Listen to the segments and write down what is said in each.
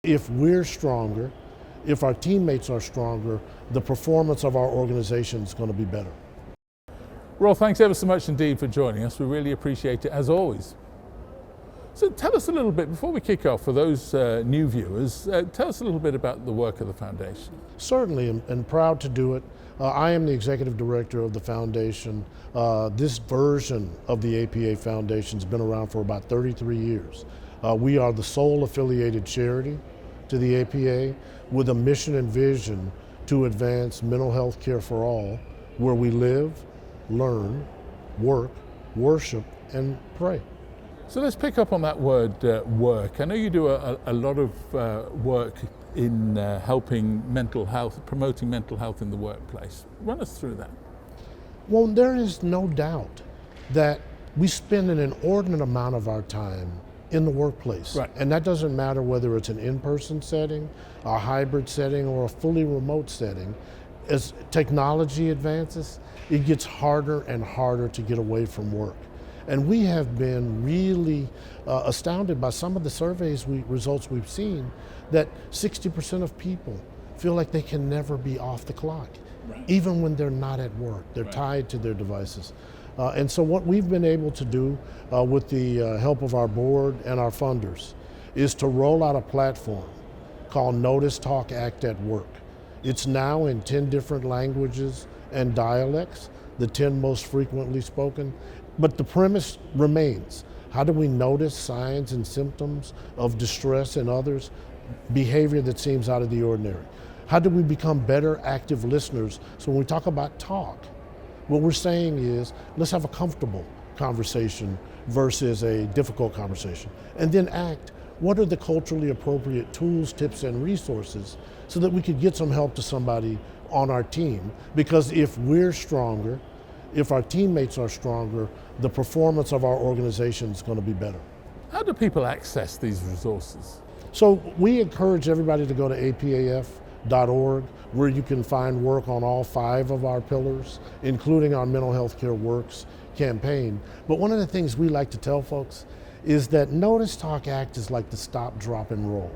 if we're stronger, if our teammates are stronger, the performance of our organization is going to be better. Rawle, thanks ever so much indeed for joining us. We really appreciate it, as always. So tell us a little bit, before we kick off, for those new viewers, tell us a little bit about the work of the Foundation. Certainly, and proud to do it. I am the Executive Director of the Foundation. This version of the APA Foundation has been around for about 33 years. We are the sole affiliated charity to the APA with a mission and vision to advance mental health care for all, where we live, learn, work, worship, and pray. So let's pick up on that word, work. I know you do a lot of work in helping mental health, promoting mental health in the workplace. Run us through that. Well, there is no doubt that we spend an inordinate amount of our time in the workplace. Right. And that doesn't matter whether it's an in-person setting, a hybrid setting, or a fully remote setting. As technology advances, it gets harder and harder to get away from work. And we have been really astounded by some of the results we've seen, that 60% of people feel like they can never be off the clock, right, even when they're not at work. They're right, tied to their devices. And so what we've been able to do with the help of our board and our funders is to roll out a platform called Notice, Talk, Act at Work. It's now in 10 different languages and dialects, the 10 most frequently spoken. But the premise remains: how do we notice signs and symptoms of distress in others, behavior that seems out of the ordinary? How do we become better active listeners? So when we talk about talk, what we're saying is, let's have a comfortable conversation versus a difficult conversation. And then act. What are the culturally appropriate tools, tips, and resources so that we could get some help to somebody on our team? Because if we're stronger, if our teammates are stronger, the performance of our organization is going to be better. How do people access these resources? So we encourage everybody to go to apaf.org, where you can find work on all 5 of our pillars, including our Mental Health Care Works campaign. But one of the things we like to tell folks is that Notice, Talk, Act is like the stop, drop, and roll.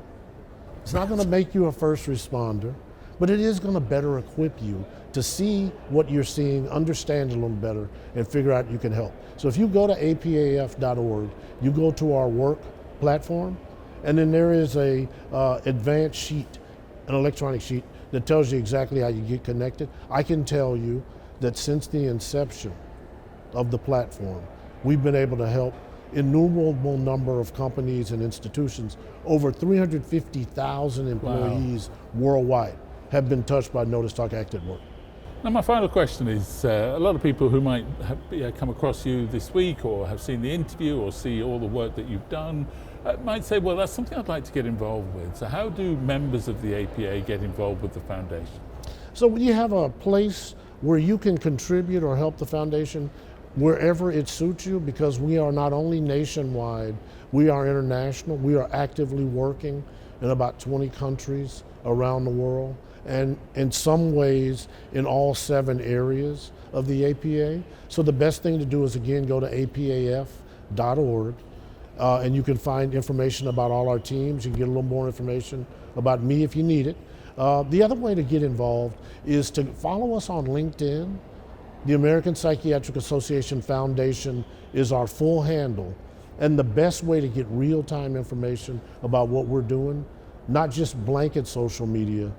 It's not going to make you a first responder, but it is going to better equip you to see what you're seeing, understand it a little better, and figure out you can help. So if you go to apaf.org, you go to our work platform, and then there is a advanced sheet, an electronic sheet, that tells you exactly how you get connected. I can tell you that since the inception of the platform, we've been able to help innumerable number of companies and institutions. Over 350,000 employees worldwide have been touched by Notice, Talk, Act at Work. Now my final question is, a lot of people who might have come across you this week or have seen the interview or see all the work that you've done might say, well, that's something I'd like to get involved with. So how do members of the APA get involved with the Foundation? So we have a place where you can contribute or help the Foundation wherever it suits you, because we are not only nationwide, we are international. We are actively working in about 20 countries around the world, and in some ways in all 7 areas of the APA. So the best thing to do is, again, go to apaf.org, and you can find information about all our teams. You can get a little more information about me if you need it. The other way to get involved is to follow us on LinkedIn. The American Psychiatric Association Foundation is our full handle, and the best way to get real-time information about what we're doing, not just blanket social media,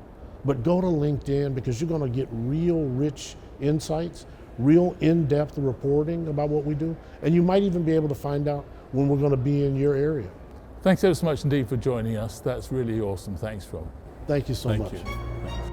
but go to LinkedIn, because you're going to get real rich insights, real in-depth reporting about what we do, and you might even be able to find out when we're going to be in your area. Thanks ever so much indeed for joining us. That's really awesome. Thanks, Rob. Thank you so much. Thank you.